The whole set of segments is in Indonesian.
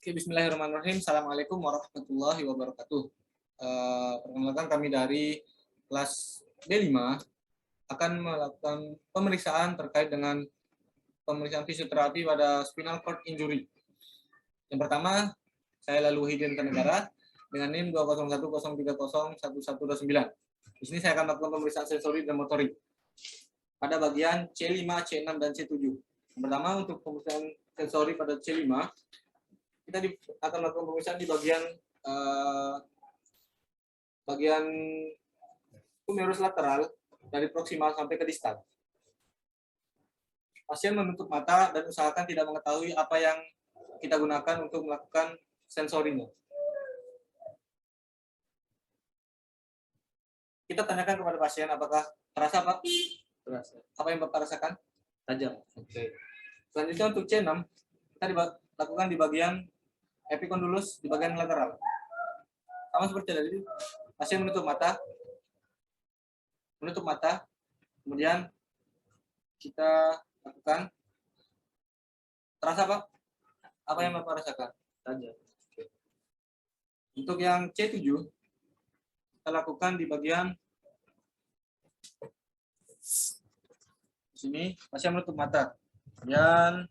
Oke, bismillahirrahmanirrahim. Assalamualaikum warahmatullahi wabarakatuh. Perkenalkan kami dari kelas B5 akan melakukan pemeriksaan terkait dengan pemeriksaan fisioterapi pada spinal cord injury. Yang pertama, saya Lalu Hidin Negara dengan NIM 20103011129. Di sini saya akan melakukan pemeriksaan sensori dan motorik pada bagian C5, C6, dan C7. Yang pertama, untuk pemeriksaan sensori pada C5, kita akan melakukan pemeriksaan di bagian humerus lateral dari proksimal sampai ke distal. Pasien menutup mata dan usahakan tidak mengetahui apa yang kita gunakan untuk melakukan sensorinya. Kita tanyakan kepada pasien apakah terasa apa? Terasa. Apa yang Bapak rasakan? Tajam. Oke. Selanjutnya untuk C6, kita lakukan di bagian epicondylus di bagian lateral. Sama seperti tadi, pasien menutup mata, kemudian kita lakukan. Terasa apa? Apa yang Bapak rasakan? Tajam. Oke. Untuk yang C7, kita lakukan di bagian sini, pasien menutup mata, kemudian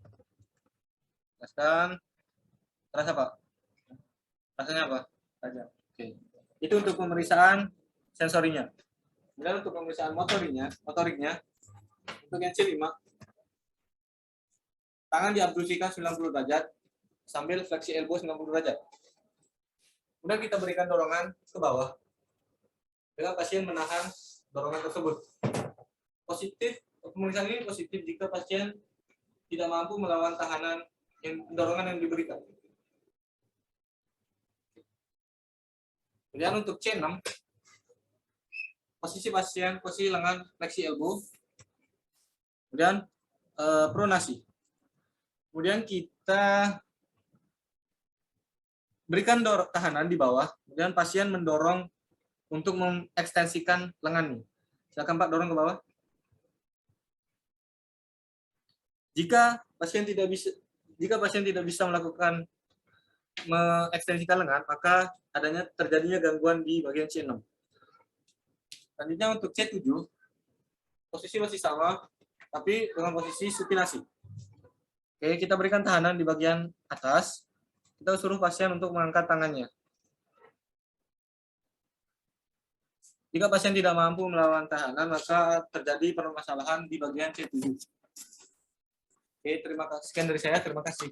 terasa apa? Rasanya apa? Tajam. Oke. Itu untuk pemeriksaan sensorinya. Kemudian untuk pemeriksaan motoriknya, untuk yang C5, tangan diabduksikan 90 derajat sambil fleksi elbow 90 derajat. Kemudian kita berikan dorongan ke bawah dengan pasien menahan dorongan tersebut. Pemeriksaan ini positif jika pasien tidak mampu melawan dorongan yang diberikan. Kemudian untuk C6, posisi pasien, posisi lengan fleksi elbow, kemudian pronasi. Kemudian kita berikan tahanan di bawah, kemudian pasien mendorong untuk mengekstensikan lengannya. Silakan Pak, dorong ke bawah. Jika pasien tidak bisa melakukan mengekstensikan lengan, maka terjadinya gangguan di bagian C6. Selanjutnya untuk C7, posisi masih sama, tapi dengan posisi supinasi. Oke, kita berikan tahanan di bagian atas. Kita suruh pasien untuk mengangkat tangannya. Jika pasien tidak mampu melawan tahanan, maka terjadi permasalahan di bagian C7. Oke, terima kasih. Sekian dari saya, terima kasih.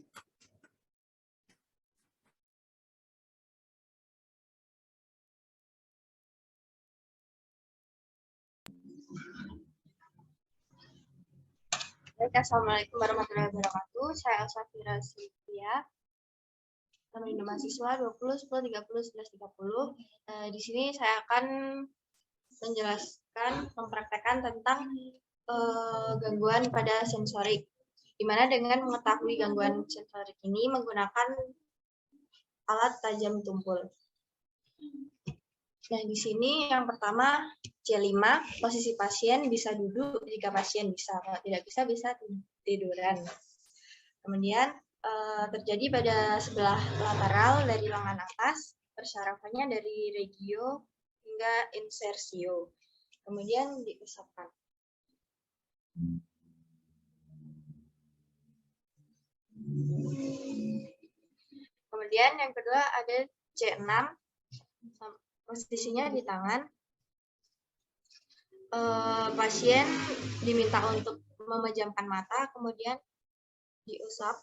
Assalamualaikum warahmatullahi wabarakatuh. Saya Elsafira Silvia, nomor induk mahasiswa 20 10 30 11 30. Di sini saya akan menjelaskan, mempraktekkan tentang gangguan pada sensorik. Di mana dengan mengetahui gangguan sensorik ini menggunakan alat tajam tumpul. Nah, di sini yang pertama C5, posisi pasien bisa duduk jika pasien bisa, kalau tidak bisa tiduran. Kemudian terjadi pada sebelah lateral dari lengan atas, persarafannya dari regio hingga insersio. Kemudian diusapkan. Kemudian yang kedua ada C6, posisinya di tangan. Pasien diminta untuk memejamkan mata, kemudian diusap.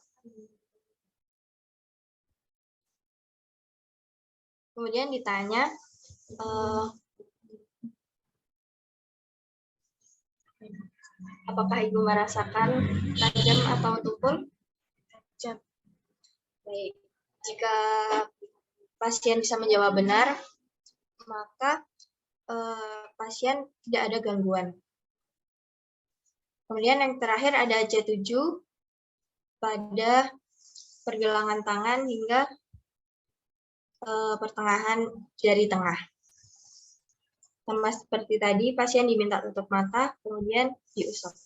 Kemudian ditanya, apakah Ibu merasakan tajam atau tumpul? Tajam. Baik. Jika pasien bisa menjawab benar, maka pasien tidak ada gangguan. Kemudian yang terakhir ada C7 pada pergelangan tangan hingga pertengahan jari tengah. Sama seperti tadi, pasien diminta tutup mata, kemudian diusap.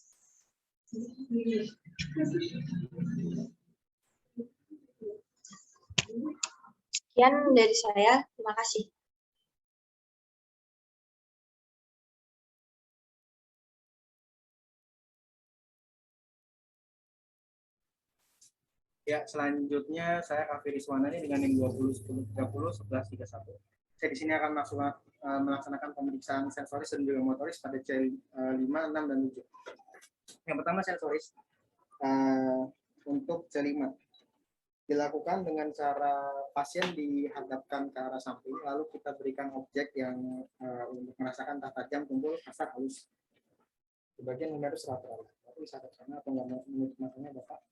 Sekian dari saya. Terima kasih. Ya, selanjutnya saya Kak Rizwana dengan yang 20, 10, 30, 11, 31. Saya di sini akan melaksanakan pemeriksaan sensoris dan juga motoris pada C5, 6, dan 7. Yang pertama sensoris. Untuk C5 dilakukan dengan cara pasien dihadapkan ke arah samping, lalu kita berikan objek yang untuk merasakan tata jam, tumpul, kasar, halus. Di bagian numerus lateral. Tapi bisa ke sana atau nggak menutup matanya Bapak?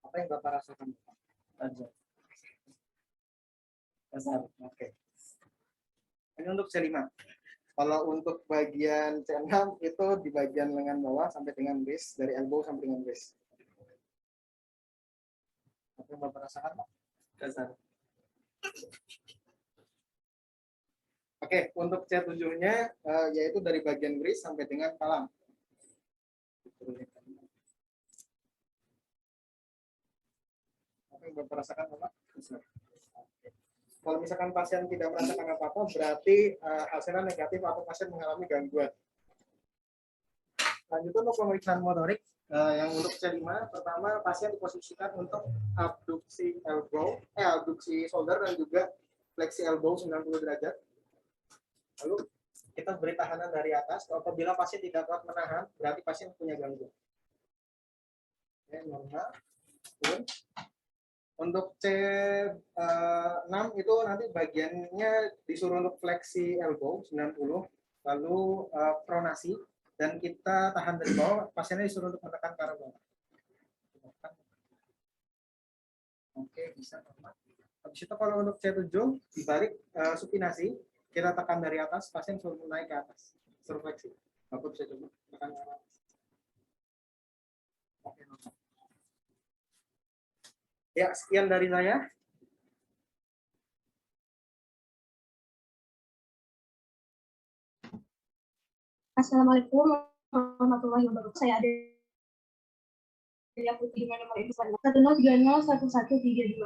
Apa yang Bapak rasakan? Tajam. Kasar. Oke. Ini untuk C5. Kalau untuk bagian C6 itu di bagian lengan bawah sampai dengan wrist, dari elbow sampai dengan wrist. Apa yang Bapak rasakan, Pak? Kasar. Oke, untuk C7-nya yaitu dari bagian wrist sampai dengan talam. Apa yang Bapak rasakan, Bapak? Kasar. Kalau misalkan pasien tidak merasakan apa-apa, berarti hasilnya negatif atau pasien mengalami gangguan. Lanjut untuk pemeriksaan motorik, yang untuk C5, pertama pasien diposisikan untuk abduksi elbow, abduksi shoulder dan juga fleksi elbow 90 derajat. Lalu kita beri tahanan dari atas. Apabila pasien tidak kuat menahan, berarti pasien punya gangguan. Oke, normal. Untuk C6 itu nanti bagiannya disuruh untuk fleksi elbow 90, lalu pronasi, dan kita tahan dari bawah, pasiennya disuruh untuk menekan ke arah bawah. Oke, bisa. Habis itu kalau untuk C7 dibalik supinasi, kita tekan dari atas, pasien suruh naik ke atas, suruh fleksi. Bapak bisa coba tekan ke atas. Oke, ya, sekian dari saya. Assalamualaikum warahmatullahi wabarakatuh. Saya ada Putri dengan nomor induk 10301132.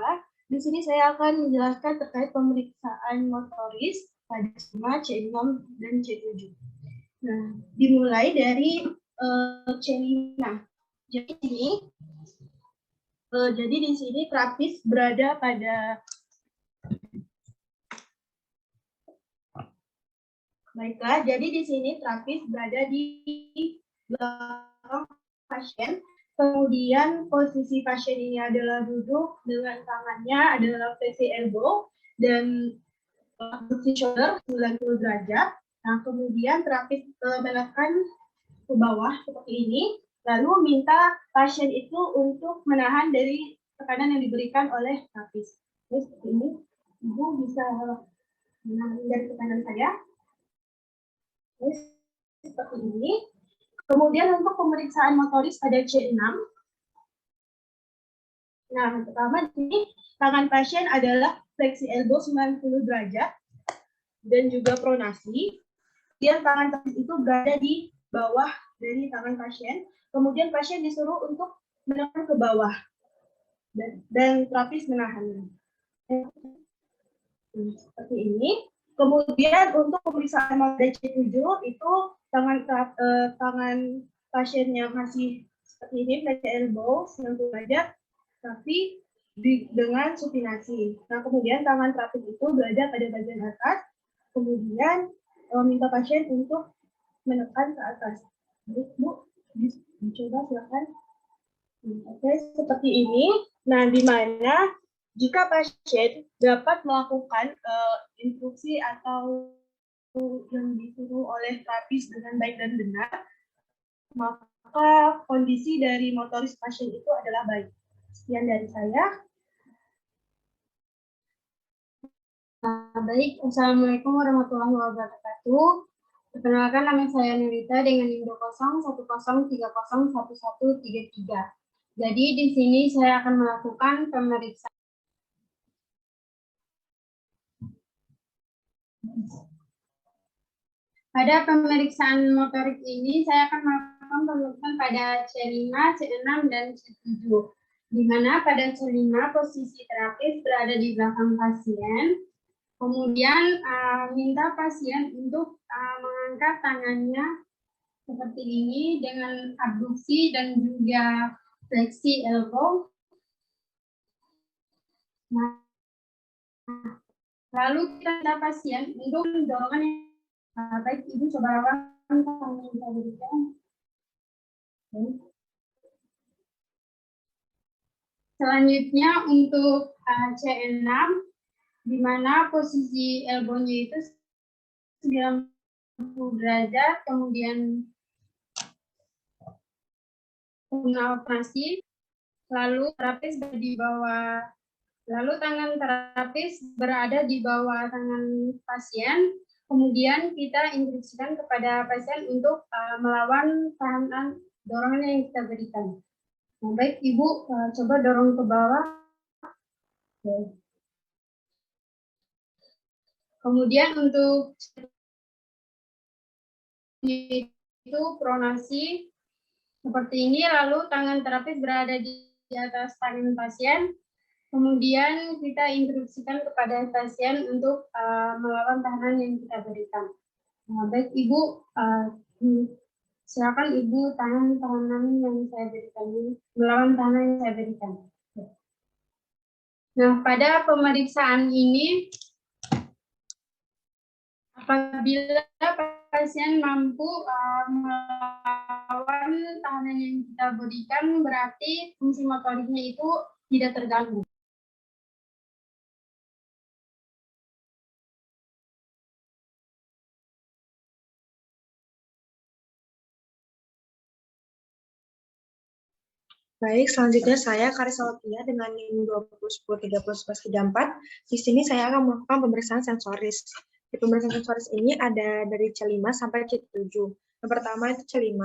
Di sini saya akan menjelaskan terkait pemeriksaan motoris pada C5, C6, dan C7. Nah, dimulai dari C5. Jadi di sini terapis berada pada Baiklah, jadi di sini terapis berada di belakang pasien. Kemudian posisi pasien ini adalah duduk dengan tangannya adalah fleksi elbow dan abduksi shoulder 90 derajat. Nah, kemudian terapis menekan ke bawah seperti ini, lalu minta pasien itu untuk menahan dari tekanan yang diberikan oleh terapis. Jadi seperti ini, Ibu bisa menahan dari tekanan saya. Seperti ini. Kemudian untuk pemeriksaan motoris pada C6. Nah, pertama di sini tangan pasien adalah fleksi elbow 90 derajat dan juga pronasi. Kemudian tangan pasien itu berada di bawah dari tangan pasien. Kemudian pasien disuruh untuk menekan ke bawah dan terapis menahan. Seperti ini. Kemudian untuk pemeriksaan pada C7 itu tangan pasiennya masih seperti ini, fleksi elbow 90 derajat, tapi dengan supinasi. Nah, kemudian tangan terapis itu berada pada bagian atas, kemudian minta pasien untuk menekan ke atas. Bu, dicoba silakan. Oke, seperti ini. Nah, di mana jika pasien dapat melakukan instruksi atau yang disuruh oleh terapis dengan baik dan benar, maka kondisi dari motoris pasien itu adalah baik. Sekian dari saya. Baik, Assalamualaikum warahmatullahi wabarakatuh. Perkenalkan, nama saya Nurita dengan induk 010301133. Jadi di sini saya akan melakukan pemeriksaan. Pada pemeriksaan motorik ini, saya akan melakukan pemeriksaan pada C5, C6, dan C7. di mana pada C5 posisi terapis berada di belakang pasien. Kemudian minta pasien untuk mengangkat tangannya seperti ini dengan abduksi dan juga fleksi elbow. Nah, lalu kita minta pasien untuk dorongan yang baik. Ibu coba lakukan tangan yang saya berikan. Selanjutnya untuk C6, di mana posisi elbow-nya itu 90 derajat, kemudian operasi, lalu terapis di bawah, lalu tangan terapis berada di bawah tangan pasien, kemudian kita instruksikan kepada pasien untuk melawan tahanan dorongan yang kita berikan. Nah, baik Ibu, coba dorong ke bawah. Oke. Kemudian untuk itu pronasi seperti ini, lalu tangan terapis berada di atas tangan pasien. Kemudian kita instruksikan kepada pasien untuk melawan tahanan yang kita berikan. Nah, baik Ibu, silakan Ibu tahanan yang saya berikan ini, melawan tahanan yang saya berikan. Nah, pada pemeriksaan ini, apabila pasien mampu melawan tahanan yang kita berikan, berarti fungsi motoriknya itu tidak terganggu. Baik, selanjutnya saya Karisawatiya dengan NIM 2010301134. Di sini saya akan melakukan pemeriksaan sensoris. Di pemeriksaan sensoris ini ada dari C5 sampai C7. Yang pertama itu C5.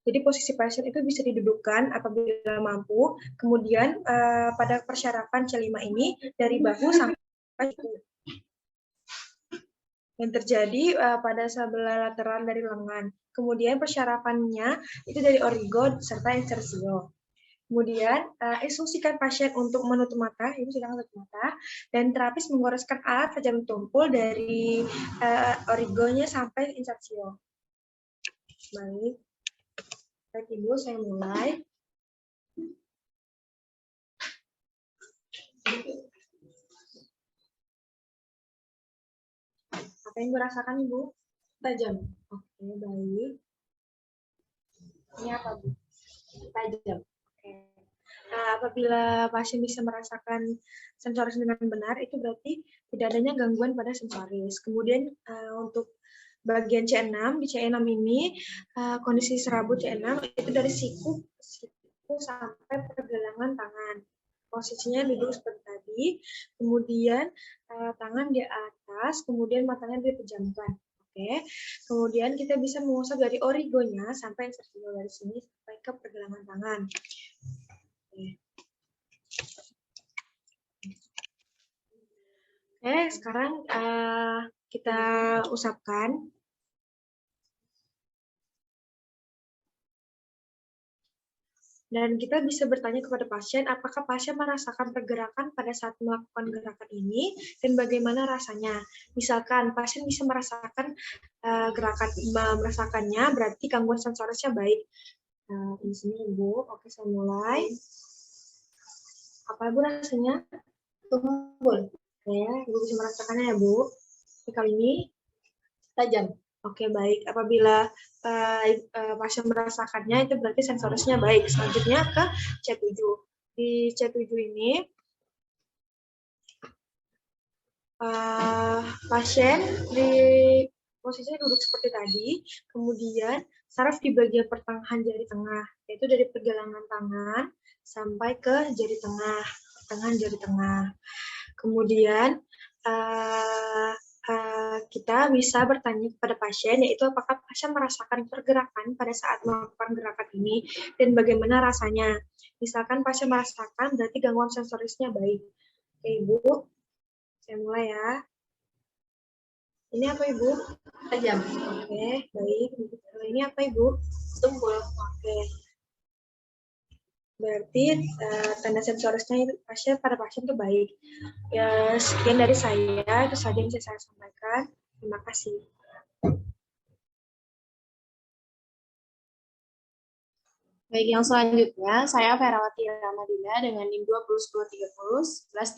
Jadi posisi pasien itu bisa didudukkan apabila mampu. Kemudian pada persyarafan C5 ini dari bahu sampai siku. Yang terjadi pada sebelah lateral dari lengan. Kemudian persyarafannya itu dari origo serta insersio. Kemudian, instruksikan pasien untuk menutup mata, ibu silakan menutup mata, dan terapis menggoreskan alat tajam tumpul dari origonya sampai insersio. Baik, baik Ibu, saya mulai. Apa yang Ibu rasakan, Ibu? Tajam. Oke, baik. Ini apa, Bu? Tajam. Apabila pasien bisa merasakan sensoris dengan benar, itu berarti tidak adanya gangguan pada sensoris. Kemudian untuk bagian C6, di C6 ini kondisi serabut C6 itu dari siku sampai pergelangan tangan. Posisinya duduk seperti tadi, kemudian tangan di atas, kemudian matanya dipejamkan. Oke. Kemudian kita bisa mengusap dari origonya sampai insersio dari sini sampai ke pergelangan tangan. Oke, sekarang kita usapkan. Dan kita bisa bertanya kepada pasien, apakah pasien merasakan pergerakan pada saat melakukan gerakan ini, dan bagaimana rasanya. Misalkan pasien bisa merasakan merasakannya, berarti gangguan sensorisnya baik. Di sini Ibu, oke saya mulai. Apa Ibu rasanya? Tumpul. Oke, Ibu bisa merasakannya ya Bu. Kali ini tajam. Oke, baik. Apabila pasien merasakannya, itu berarti sensorisnya baik. Selanjutnya ke C7. Di C7 ini, pasien di posisinya duduk seperti tadi, kemudian saraf di bagian pertengahan jari tengah, yaitu dari pergelangan tangan sampai ke jari tengah, pertengahan jari tengah. Kemudian kita bisa bertanya kepada pasien, yaitu apakah pasien merasakan pergerakan pada saat melakukan gerakan ini, dan bagaimana rasanya. Misalkan pasien merasakan, berarti gangguan sensorisnya baik. Oke, Ibu, saya mulai ya. Ini apa Ibu? Tajam. Oke, baik. Ini apa Ibu? Tumpul. Oke. berarti tanda sensorisnya itu pada pasien itu baik. Ya, sekian dari saya, itu saja yang bisa saya sampaikan. Terima kasih. Baik, yang selanjutnya saya Ferawati Ramadina dengan NIM 2010301135.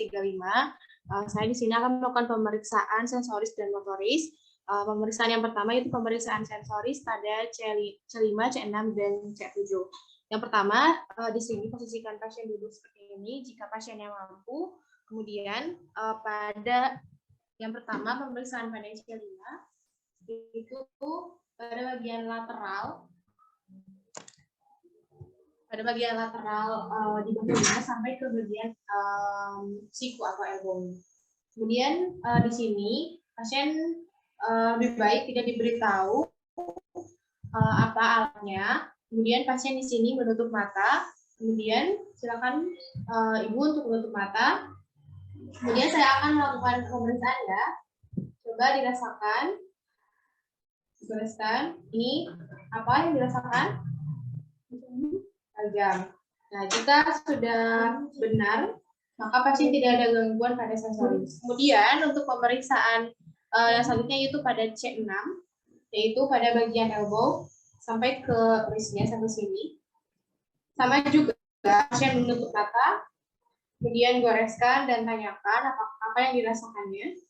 Saya di sini akan melakukan pemeriksaan sensoris dan motoris. Pemeriksaan yang pertama itu pemeriksaan sensoris pada C5, C6, dan C7. Yang pertama, di sini posisikan pasien duduk seperti ini jika pasiennya mampu. Kemudian pada yang pertama pemeriksaan pada C5 itu pada bagian lateral di bahunya sampai ke bagian siku atau elbow. Kemudian di sini pasien lebih baik tidak diberitahu apa alatnya. Kemudian pasien di sini menutup mata. Kemudian silakan ibu untuk menutup mata. Kemudian saya akan melakukan pemeriksaan ya. Coba dirasakan. Digoreskan. Ini apa yang dirasakan? Tajam. Nah, jika sudah benar, maka pasien tidak ada gangguan pada sensoris. Kemudian untuk pemeriksaan yang selanjutnya yaitu pada C6, yaitu pada bagian elbow sampai ke wristnya sampai sini. Sama juga pasien menutup mata, kemudian goreskan dan tanyakan apa yang dirasakannya.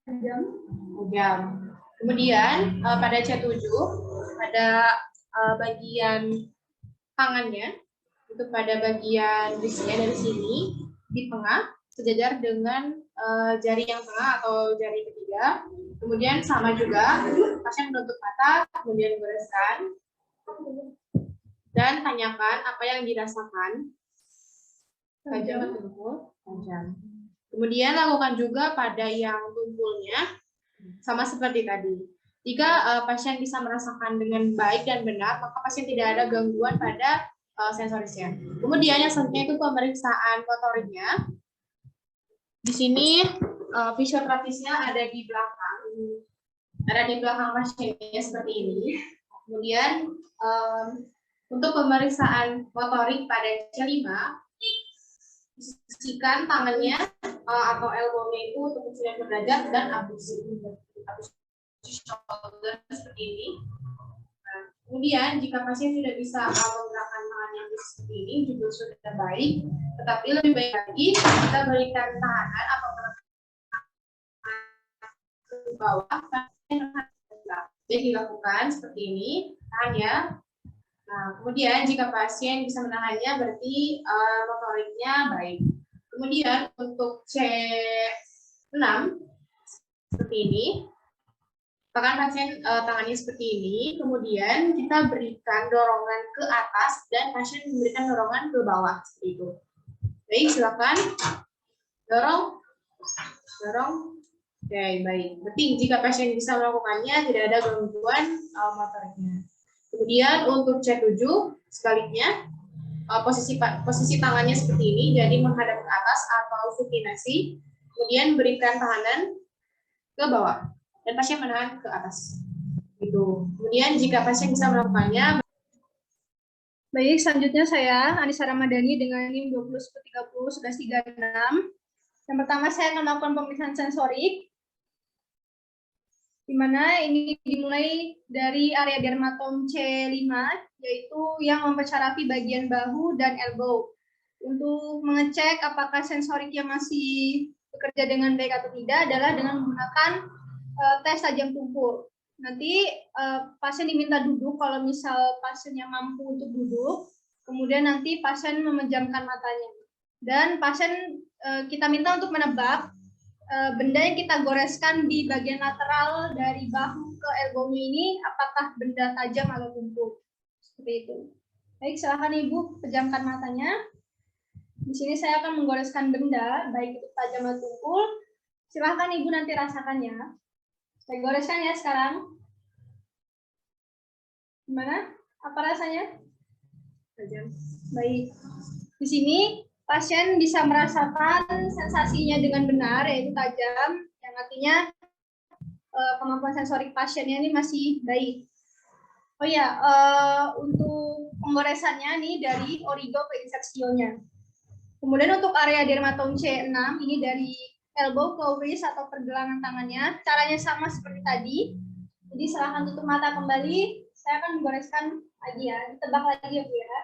Tajam. Kemudian pada C7 pada bagian tangannya itu pada bagian wristnya dari sini di tengah sejajar dengan jari yang tengah atau jari ketiga. Kemudian sama juga pasien menutup mata, kemudian goreskan dan tanyakan apa yang dirasakan. Tajam atau tumpul? Tajam. Kemudian lakukan juga pada yang tumpulnya sama seperti tadi. Jika pasien bisa merasakan dengan baik dan benar, maka pasien tidak ada gangguan pada sensorisnya. Kemudian yang selanjutnya itu pemeriksaan motoriknya. Di sini fisioterapisnya ada di belakang pasiennya seperti ini. Kemudian untuk pemeriksaan motorik pada C5, posisikan tangannya atau elbow-nya itu untuk 90 derajat dan abduksi shoulder seperti ini. Nah, kemudian jika pasien tidak bisa menggerakkan tangannya seperti ini juga sudah baik, tetapi lebih baik lagi kita berikan tahanan atau ke bawah. Jadi dilakukan seperti ini, tahan ya. Nah, kemudian jika pasien bisa menahannya berarti motoriknya baik. Kemudian untuk C6 seperti ini. Bahkan pasien tangannya seperti ini, kemudian kita berikan dorongan ke atas dan pasien memberikan dorongan ke bawah seperti itu. Baik, silakan dorong. Oke, baik. Berarti jika pasien bisa melakukannya tidak ada gangguan motoriknya. Kemudian untuk C7 sebaliknya posisi tangannya seperti ini, jadi menghadap ke atas atau supinasi. Kemudian berikan tahanan ke bawah. Dan pasien menahan ke atas. Gitu. Kemudian jika pasien bisa melakukannya. Baik, selanjutnya saya Anissa Ramadhani dengan NIM 2010301136. Yang pertama saya akan melakukan pemeriksaan sensorik, di mana ini dimulai dari area dermatom C5, yaitu yang mempersyarafi bagian bahu dan elbow. Untuk mengecek apakah sensoriknya masih bekerja dengan baik atau tidak adalah dengan menggunakan tes tajam tumpul. Nanti pasien diminta duduk kalau misal pasiennya mampu untuk duduk, kemudian nanti pasien memejamkan matanya. Dan pasien kita minta untuk menebak benda yang kita goreskan di bagian lateral dari bahu ke elbow-nya ini apakah benda tajam atau tumpul. Seperti itu. Baik, silakan Ibu pejamkan matanya. Di sini saya akan menggoreskan benda, baik itu tajam atau tumpul. Silakan Ibu nanti rasakannya. Saya goreskan ya sekarang. Gimana? Apa rasanya? Tajam. Baik. Di sini pasien bisa merasakan sensasinya dengan benar, yaitu tajam, yang artinya kemampuan sensorik pasiennya ini masih baik. Oh ya, untuk penggoresannya nih dari origo ke insersionya. Kemudian untuk area dermatom C6 ini dari elbow ke wrist atau pergelangan tangannya, caranya sama seperti tadi. Jadi silahkan tutup mata kembali. Saya akan menggoreskan lagi ya, ditebak lagi ya Bu ya.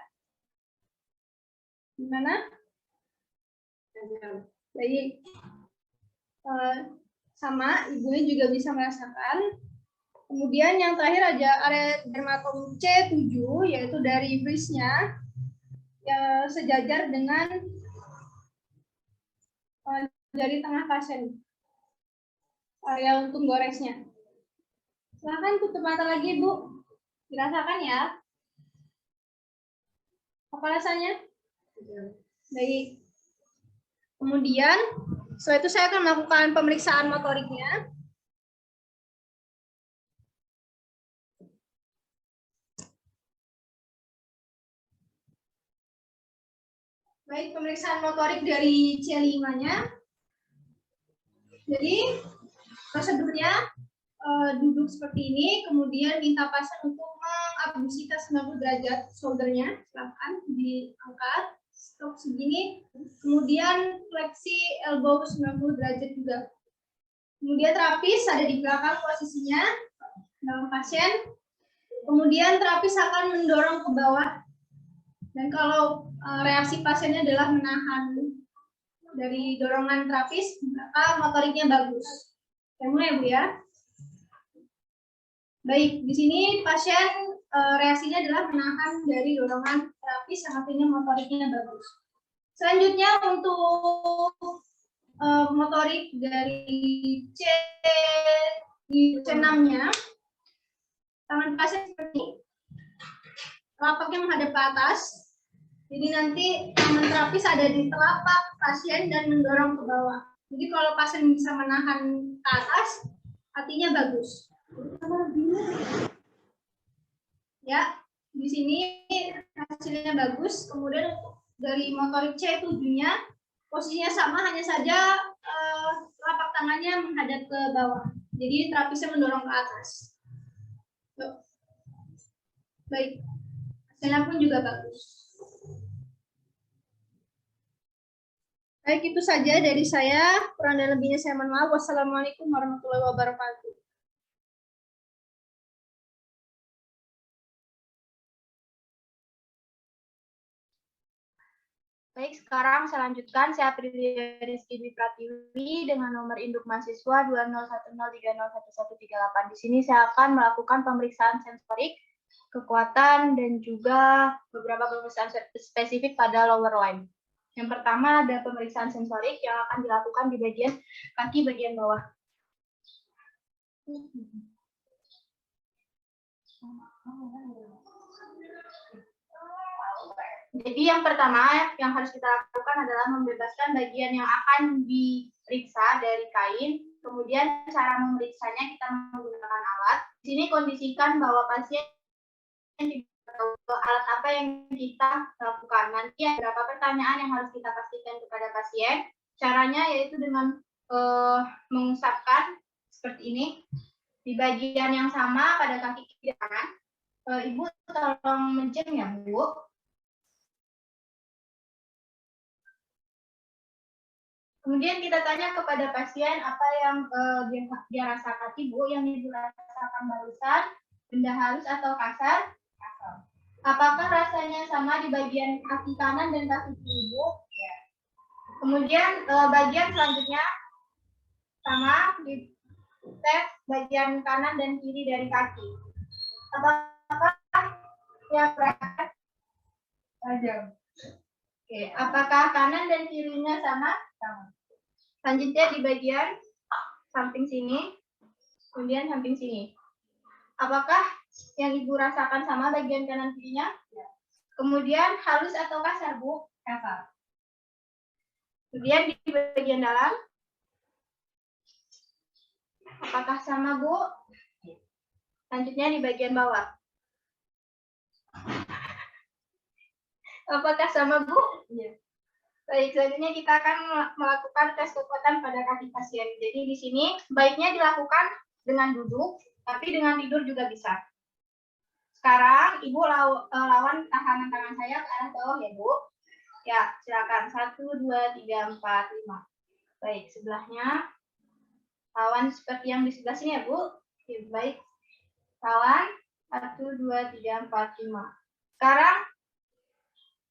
Gimana? Baik. Sama, ibunya juga bisa merasakan. Kemudian yang terakhir ada area dermatom C7, yaitu dari wrist-nya ya, sejajar dengan jari tengah pasien. Area untuk goresnya. Silahkan tutup mata lagi, Bu. Dirasakan ya. Apa rasanya? Baik. Kemudian, setelah itu saya akan melakukan pemeriksaan motoriknya. Baik, pemeriksaan motorik dari C5-nya. Jadi, prosedurnya duduk seperti ini, kemudian minta pasien untuk mengabduksikan 90 derajat shoulder-nya. Silakan diangkat, stop segini. Kemudian fleksi elbow 90 derajat juga. Kemudian terapis ada di belakang posisinya dalam pasien. Kemudian terapis akan mendorong ke bawah. Dan kalau reaksi pasiennya adalah menahan dari dorongan terapis, maka motoriknya bagus. Saya mulai Bu ya. Baik, di sini pasien reaksinya adalah menahan dari dorongan terapis, artinya motoriknya bagus. Selanjutnya untuk motorik dari C6-nya, tangan pasien seperti ini. Telapaknya menghadap ke atas. Jadi nanti tangan terapis ada di telapak pasien dan mendorong ke bawah. Jadi kalau pasien bisa menahan ke atas, artinya bagus. Ya, di sini hasilnya bagus. Kemudian dari motorik C7-nya, posisinya sama, hanya saja telapak tangannya menghadap ke bawah. Jadi terapisnya mendorong ke atas. Baik, hasilnya pun juga bagus. Baik, itu saja dari saya. Kurang dan lebihnya saya mohon maaf. Wassalamualaikum warahmatullahi wabarakatuh. Baik, sekarang saya lanjutkan. Saya Aprilia Rizky Dwi Pratiwi dengan nomor induk mahasiswa 201030111138. Di sini saya akan melakukan pemeriksaan sensorik, kekuatan, dan juga beberapa pemeriksaan spesifik pada lower limb. Yang pertama ada pemeriksaan sensorik yang akan dilakukan di bagian kaki bagian bawah. Jadi yang pertama yang harus kita lakukan adalah membebaskan bagian yang akan diperiksa dari kain. Kemudian cara memeriksanya kita menggunakan alat. Di sini kondisikan bahwa pasien alat apa yang kita lakukan. Nanti ada beberapa pertanyaan yang harus kita pastikan kepada pasien. Caranya yaitu dengan mengusapkan seperti ini di bagian yang sama pada kaki kiri kanan. Ibu tolong mencet ya Bu. Kemudian kita tanya kepada pasien apa yang dia rasakan. Ibu yang Ibu rasakan barusan, benda halus atau kasar? Apakah rasanya sama di bagian kaki kanan dan kaki kiri, Bu? Ya. Kemudian bagian selanjutnya sama di tes bagian kanan dan kiri dari kaki. Apakah yang berat? Tajam. Oke. Apakah kanan dan kirinya sama? Sama. Selanjutnya di bagian samping sini, kemudian samping sini. Apakah yang Ibu rasakan sama bagian kanan kirinya? Ya. Kemudian halus atau kasar, Bu? Kasar. Kemudian di bagian dalam, apakah sama, Bu? Selanjutnya di bagian bawah. Apakah sama, Bu? Iya. Baik, selanjutnya kita akan melakukan tes kekuatan pada kaki pasien. Jadi di sini baiknya dilakukan dengan duduk, tapi dengan tidur juga bisa. Sekarang Ibu lawan tangan saya ke arah bawah ya, Bu. Ya, silakan. 1, 2, 3, 4, 5. Baik, sebelahnya. Lawan seperti yang di sebelah sini ya, Bu. Oke, baik. Lawan. 1, 2, 3, 4, 5. Sekarang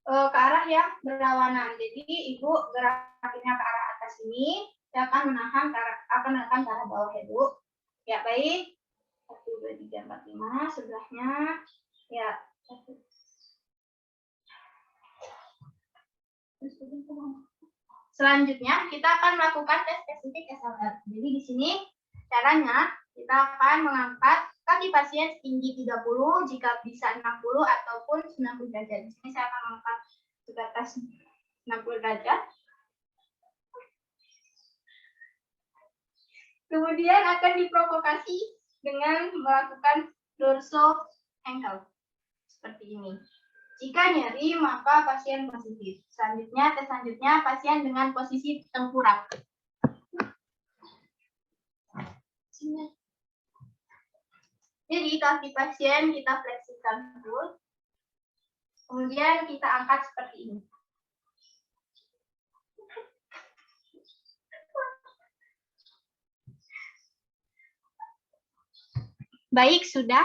ke arah yang berlawanan. Jadi Ibu gerakinnya ke arah atas ini. Saya akan menahan ke arah bawah ya, Bu. Ya, baik. 1, 2, 3, 4, 5. Sebelahnya. Ya. Selanjutnya kita akan melakukan tes spesifik SLR. Jadi di sini caranya kita akan mengangkat kaki pasien setinggi 30, jika bisa 60 ataupun 90 derajat. Di sini saya akan mengangkat ke atas 60 derajat. Kemudian akan diprovokasi dengan melakukan dorso ankle seperti ini. Jika nyeri, maka pasien positif. Tes selanjutnya pasien dengan posisi tengkurap. Jadi kaki pasien kita fleksikan full. Kemudian kita angkat seperti ini. Baik, sudah.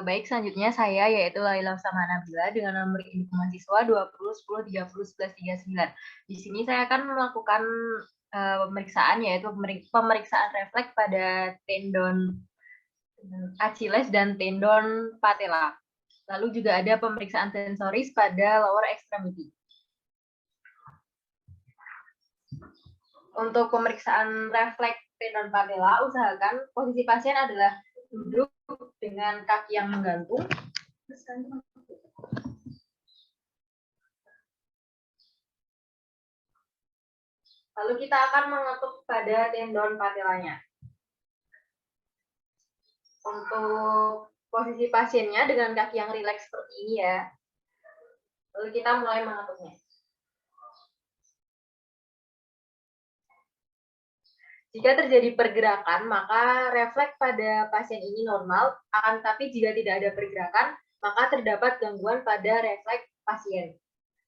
Baik, selanjutnya saya yaitu Laila Sama Nabila dengan nomor induk mahasiswa 20 10 30 11 39. Di sini saya akan melakukan pemeriksaan yaitu pemeriksaan refleks pada tendon Achilles dan tendon patella. Lalu juga ada pemeriksaan sensoris pada lower extremity. Untuk pemeriksaan refleks tendon patella, usahakan posisi pasien adalah duduk dengan kaki yang menggantung. Lalu kita akan mengetuk pada tendon patellanya. Untuk posisi pasiennya dengan kaki yang rileks seperti ini ya. Lalu kita mulai mengetuknya. Jika terjadi pergerakan, maka refleks pada pasien ini normal, akan tetapi jika tidak ada pergerakan, maka terdapat gangguan pada refleks pasien.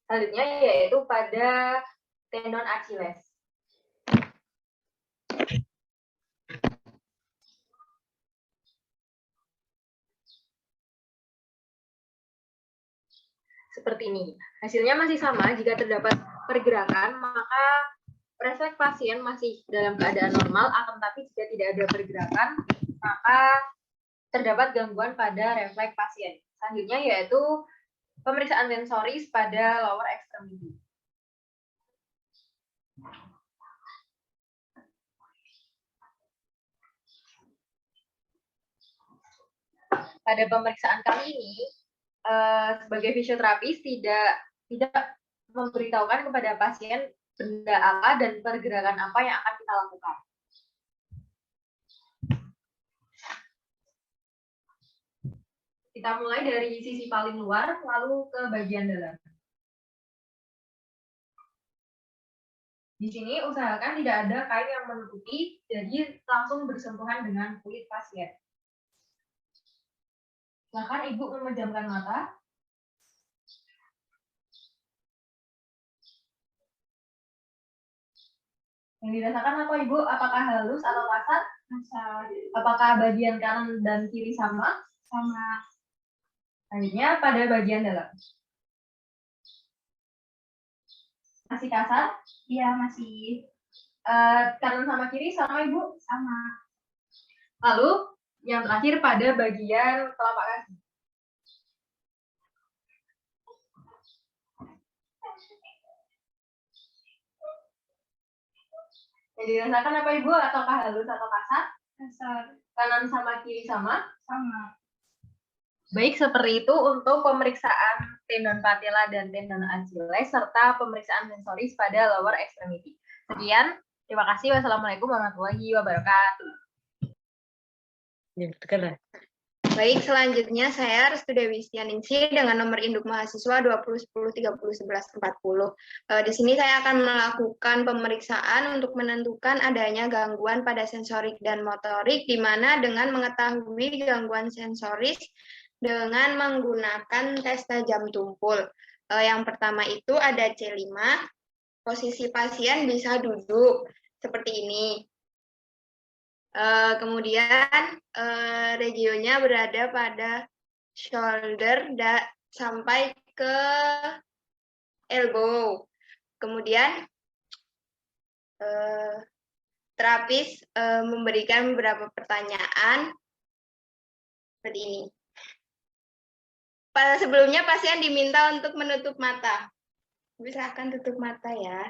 Selanjutnya yaitu pada tendon Achilles. Seperti ini. Hasilnya masih sama, jika terdapat pergerakan, maka refleks pasien masih dalam keadaan normal, akan tetapi jika tidak ada pergerakan, maka terdapat gangguan pada refleks pasien. Selanjutnya yaitu pemeriksaan sensoris pada lower extremity. Pada pemeriksaan kali ini, sebagai fisioterapis tidak memberitahukan kepada pasien benda apa dan pergerakan apa yang akan kita lakukan. Kita mulai dari sisi paling luar, lalu ke bagian dalam. Di sini usahakan tidak ada kain yang menutupi, jadi langsung bersentuhan dengan kulit pasien. Silakan Ibu memejamkan mata. Yang dirasakan apa Ibu? Apakah halus atau kasar? Kasar. Apakah bagian kanan dan kiri sama? Sama. Selanjutnya pada bagian dalam. Masih kasar? Iya, masih. Kanan sama kiri sama Ibu? Sama. Lalu yang terakhir pada bagian telapak kaki. Yang dirasakan apa Ibu? Ataukah halus atau kasar? Kasar. Kanan sama kiri sama? Sama. Baik, seperti itu untuk pemeriksaan tendon patella dan tendon Achilles serta pemeriksaan sensoris pada lower extremity. Sekian, terima kasih. Wassalamualaikum warahmatullahi wabarakatuh. Baik, selanjutnya saya Restu Dewi Stianingsih dengan nomor induk mahasiswa 2010301140. Di sini saya akan melakukan pemeriksaan untuk menentukan adanya gangguan pada sensorik dan motorik, di mana dengan mengetahui gangguan sensoris dengan menggunakan tes tajam tumpul. Yang pertama itu ada C5, posisi pasien bisa duduk seperti ini. Kemudian regionnya berada pada shoulder sampai ke elbow. Kemudian terapis memberikan beberapa pertanyaan seperti ini. Pada sebelumnya pasien diminta untuk menutup mata. Silahkan tutup mata ya.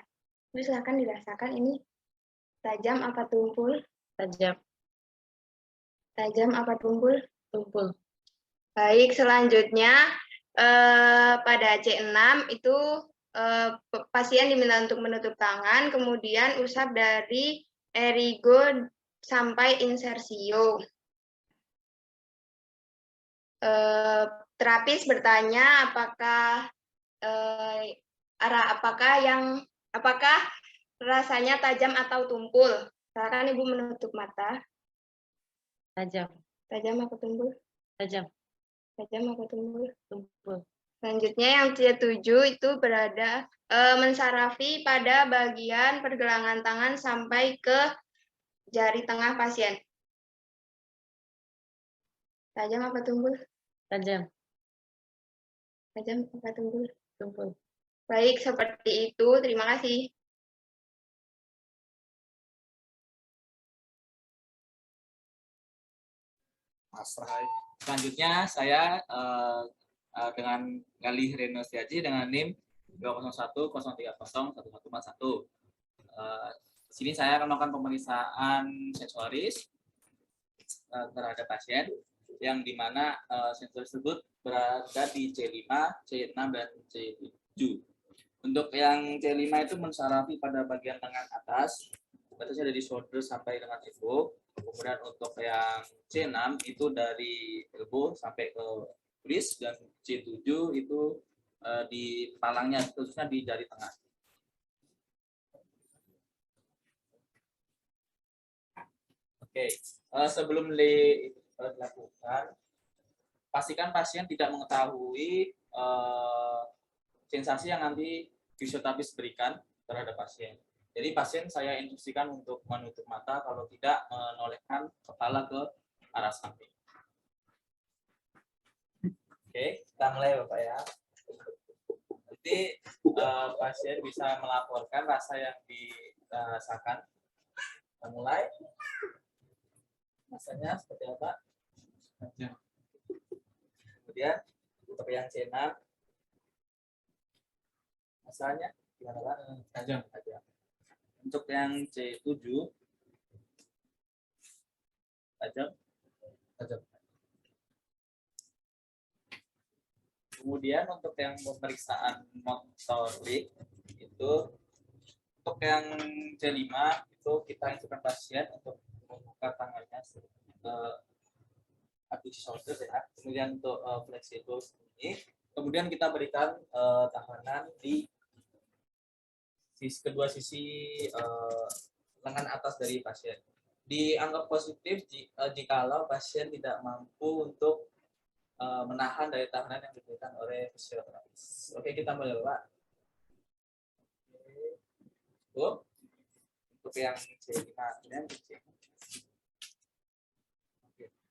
Silahkan dirasakan ini tajam apa tumpul? Tajam. Tajam apa tumpul? Tumpul. Baik, selanjutnya pada C6 itu pasien diminta untuk menutup tangan, kemudian usap dari erigo sampai insersio. Terapis bertanya apakah apakah rasanya tajam atau tumpul? Silakan Ibu menutup mata. Tajam. Tajam apa tumpul? Tajam. Tajam apa tumpul? Tumpul. Selanjutnya yang C7 itu berada mensarafi pada bagian pergelangan tangan sampai ke jari tengah pasien. Tajam apa tumpul? Tajam. Tajam apa tumpul? Tumpul. Baik, seperti itu. Terima kasih. Selanjutnya saya dengan Galih Reno Setiaji dengan NIM 20103011141. Di sini saya akan melakukan pemeriksaan sensoris terhadap pasien yang dimana sensor tersebut berada di C5, C6, dan C7. Untuk yang C5 itu mensarafi pada bagian lengan atas, batasnya dari shoulder sampai dengan elbow. Kemudian untuk yang C6 itu dari elbow sampai ke wrist, dan C7 itu di palangnya, khususnya di jari tengah. Oke, sebelum dilakukan, pastikan pasien tidak mengetahui sensasi yang nanti fisioterapis berikan terhadap pasien. Jadi pasien saya instruksikan untuk menutup mata, kalau tidak menolehkan kepala ke arah samping. Oke, kita mulai Bapak ya. Nanti pasien bisa melaporkan rasa yang dirasakan. Kita mulai. Rasanya seperti apa? Kemudian untuk yang C6, rasanya gimana Pak? Tajam. Untuk yang C7, tajam. Kemudian untuk yang pemeriksaan motorik itu, untuk yang C5 itu kita instruksikan pasien untuk membuka tangannya di shoulder ya. Kemudian untuk fleksibel ini, kemudian kita berikan tahanan di kedua sisi lengan atas dari pasien. Dianggap positif jikalau pasien tidak mampu untuk menahan dari tahanan yang diberikan oleh fisioterapis. Oke, kita mulai Pak. Untuk yang C5,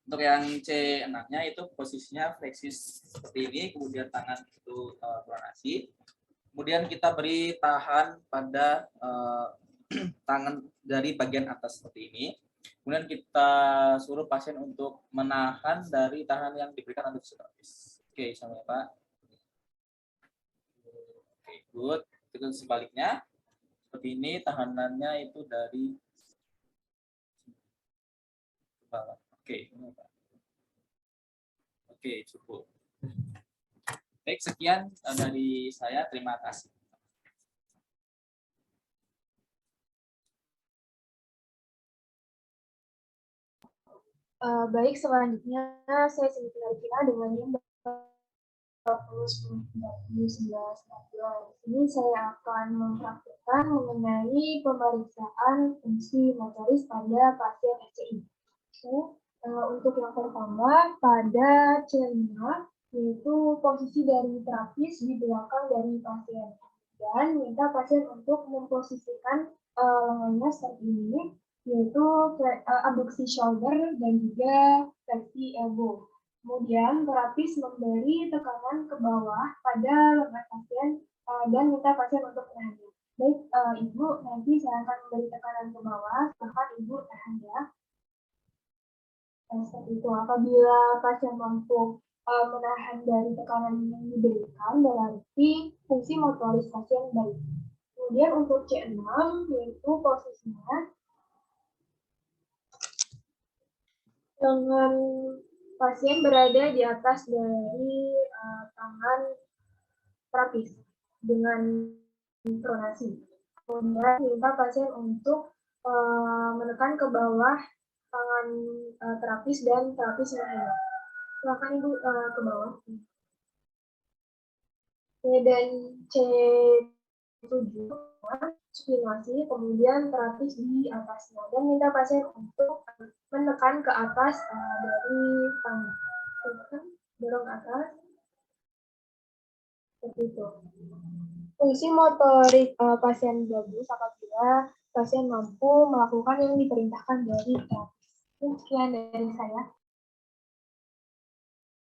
untuk yang C6-nya itu posisinya fleksis seperti ini, kemudian tangan itu pronasi. Kemudian kita beri tahan pada tangan dari bagian atas seperti ini. Kemudian kita suruh pasien untuk menahan dari tahan yang diberikan oleh fisioterapis. Oke, sama ya Pak. Oke, good. Itu sebaliknya. Seperti ini tahanannya itu dari bawah. Oke, ini Pak. Oke, cukup. Baik, sekian dari saya. Terima kasih. Baik, selanjutnya saya Sintia Arifina dengan NIM 2011. Ini saya akan mempraktikkan mengenai pemeriksaan fungsi motoris pada pasien FCI. Untuk yang pertama, pada C5, yaitu posisi dari terapis di belakang dari pasien. Dan minta pasien untuk memposisikan lengannya seperti ini, yaitu abduksi shoulder dan juga fleksi elbow. Kemudian terapis memberi tekanan ke bawah pada lengan pasien dan minta pasien untuk menahan. Baik, Ibu, nanti saya akan memberi tekanan ke bawah, silahkan Ibu tahan ya. Seperti itu, apabila pasien mampu menahan dari tekanan yang diberikan, berarti fungsi motoris pasien baik. Kemudian untuk C6, yaitu posisinya dengan pasien berada di atas dari tangan terapis dengan pronasi. Kemudian minta pasien untuk menekan ke bawah tangan terapis dan terapis menahan. Silakan Ibu ke bawah. Dan C7 spinasi, kemudian terapis di atasnya dan minta pasien untuk menekan ke atas dari tangan. Dorong ke atas. Seperti itu. Fungsi motorik pasien bagus apabila pasien mampu melakukan yang diperintahkan dari terapis. Sekian dari saya.